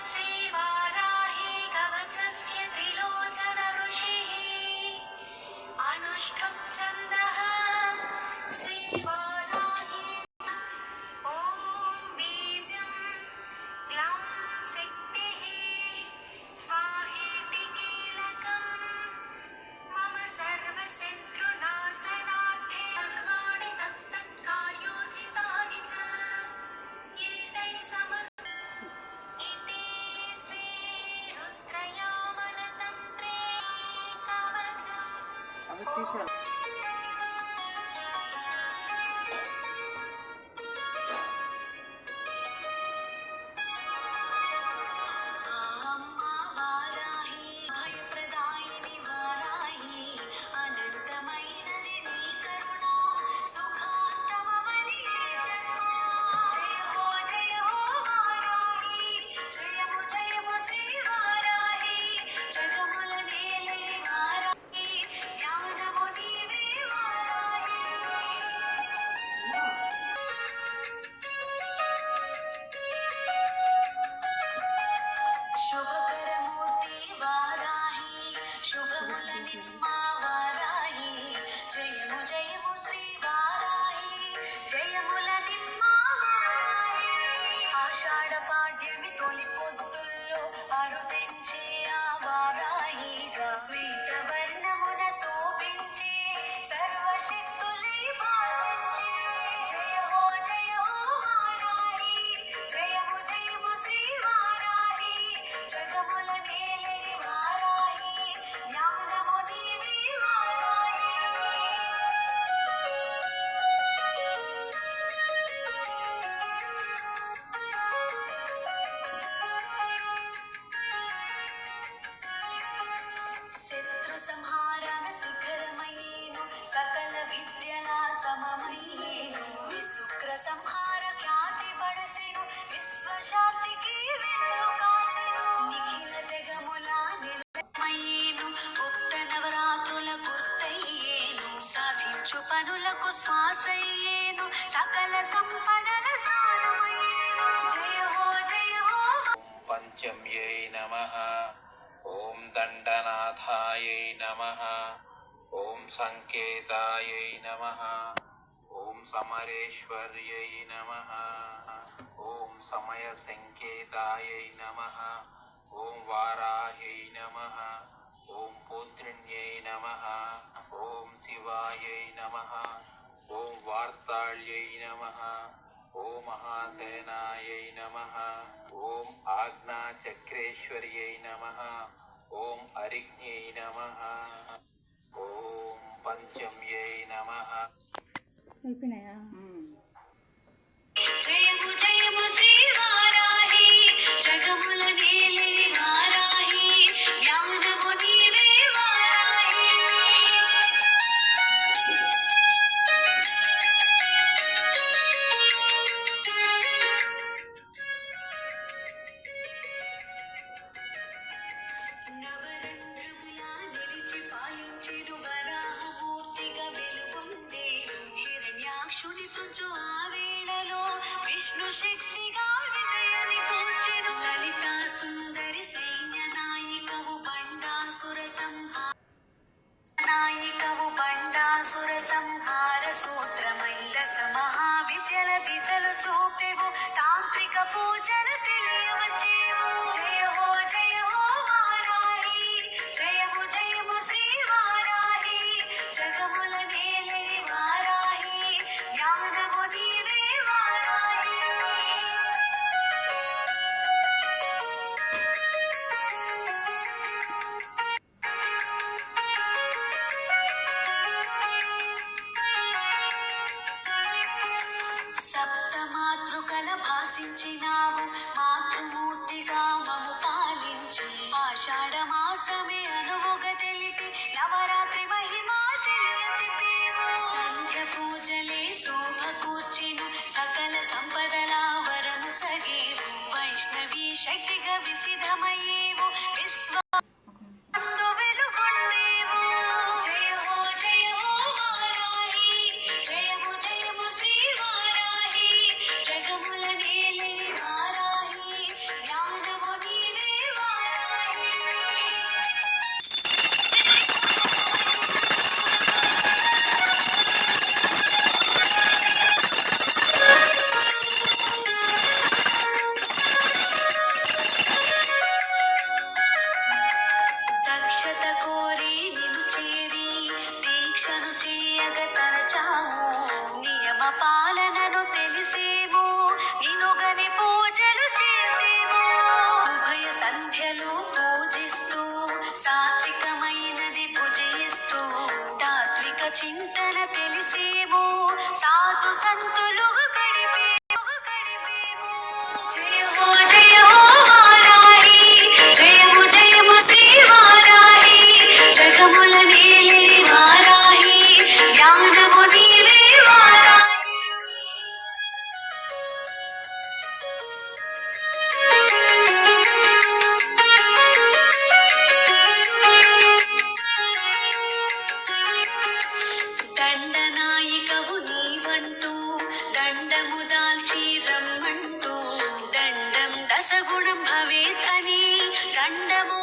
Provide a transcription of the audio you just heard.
श्रीवाराही कवचस्य त्रिलोचन ऋषिः अनुष्टुप् छन्दः श्रीवाराही ॐ बीजं ग्लौं शक्तिः स्वाहेति कीलकं मम सर्वशत्रुनाशनार्थे सर्वाणि तत्तत्कार्योचितानि च एतैः इति श्रीरुद्रयामलतन्त्रे कवचम् शुभकरमूर्ति वाराही शुभमुल निम्मा वाराही जयमु जयमु श्री वाराही जयमुल निम्मा वाराही आषाढ़ पाड्यमि तोలి పొద్దుల్లో అరుదించే ఆ వారాహిగా శ్వేతవర్ణమున శోభించే సర్వశక్తులై భాసించే జయ హో వారాహి జయము జయము శ్రీ వారాహి జగముల నేలని వారాహి జ్ఞానము నీవే వారాహి శత్రు సంహారణ శిఖరమయ్యేను సకల విద్యల సమమయ్యేను విశుక్ర సంహార ఖ్యాతి పడసెను విశ్వశాంతికి వెన్ను కాచెను నిఖిల జగముల నిలయమయ్యేను గుప్త నవరాత్రుల గుర్తయ్యేను సాధించు పనులకు శ్వాసయ్యేను సకల సంపదల స్థానమయ్యేను జయ హో పంచమ్యై నమః ఓం దండనాథాయై నమః ఓం సంకేతాయై నమః ఓం సమరేశ్వర్యై నమః ఓం సమయ సంకేతాయై నమః ఓం వారాహ్యై నమః ఓం పుత్రిణ్యై నమః ఓం శివాయై నమః ఓం వార్తాళ్యై నమః ఓం మహాసేనాయై నమః ఓం ఆజ్ఞాచక్రేశ్వర్యై నమః ఓం అరిజ్ఞై నమః ఓం పంచమ్యై నమః. అయిపోయినాయా? జయము జయము శ్రీ వారాహి జగముల నేలని వారాహి జ్ఞానము నీవే వారాహి నవరంధ్రములా నిలిచి పాలించెను వరాహమూర్తిగా వెలుగొందేను హిరణ్యాక్షుని తుచు ఆ వేళలో విష్ణు శక్తిగా విజయాన్ని కూర్చెను లలితా సుందరి సైన్య నాయికవు బండాసుర సంహార సూత్రమై దశ మహావిద్యల దిశలు చూపెవు తాంత్రిక పూజలు తెలియవచ్చేవు జయ హో వారాహి జయము జయము శ్రీ వారాహి జగముల నేలని వారాహి జ్ఞానము నీవే వారాహి సప్తమాతృకల భాసించినావు మాతృమూర్తిగా మము పాలించి ఆషాఢ మాసమే అనువుగా తెలిపి నవరాత్రి మహిమా తెలియచెప్పేవు సంధ్య పూజలే శోభ కూర్చెను సకల సంపదల వరము సగేవు వైష్ణవీ శక్తిగా విసిధమయ్యేవు విశ్వ వెలుగొందేవు జయ హో వారాహి జయము జయము శ్రీ వారాహి జగముల నేలని వారాహి జ్ఞానము నీ దీక్షత కోరి నిన్ను చేరి దీక్షను చేయగ తరచాము నియమ పాలనను తెలిసేమో నినుగని పూజలు చేసేమో ఉభయ సంధ్యలు పూజిస్తూ సాత్వికమైనది పూజిస్తూ తాత్విక చింతన తెలిసేమో సాధు సంతులు గడిపేమో జయ హో వారాహి జయము జయము శ్రీ వారాహి జగముల నేలిని వారాహి జ్ఞానము నీవే వారాహి దండనాయికవు నీవంటూ దండము దాల్చి రమ్మంటూ దండం దశగుణం భవేత్ అని దండము